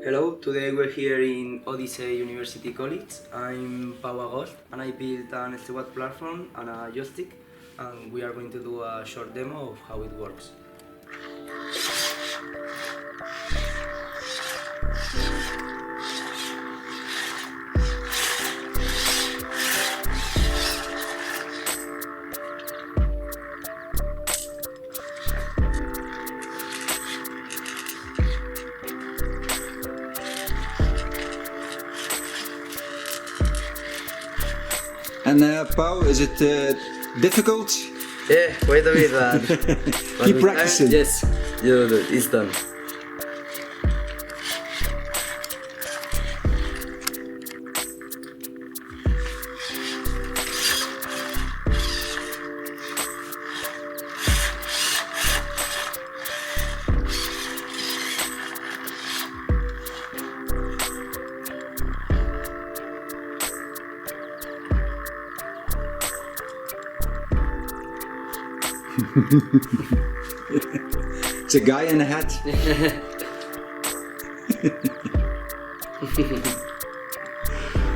Hello, today we're here in Odyssey University College. I'm Pau Agost and I built an Stewart platform and a joystick, and we are going to do a short demo of how it works. And Pau, is it difficult? Yeah, wait a bit, but Keep practicing. Yes, it's done. It's a guy in a hat.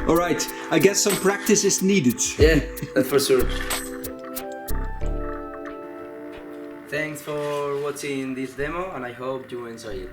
Alright, I guess some practice is needed. Yeah, that's for sure. Thanks for watching this demo and I hope you enjoy it.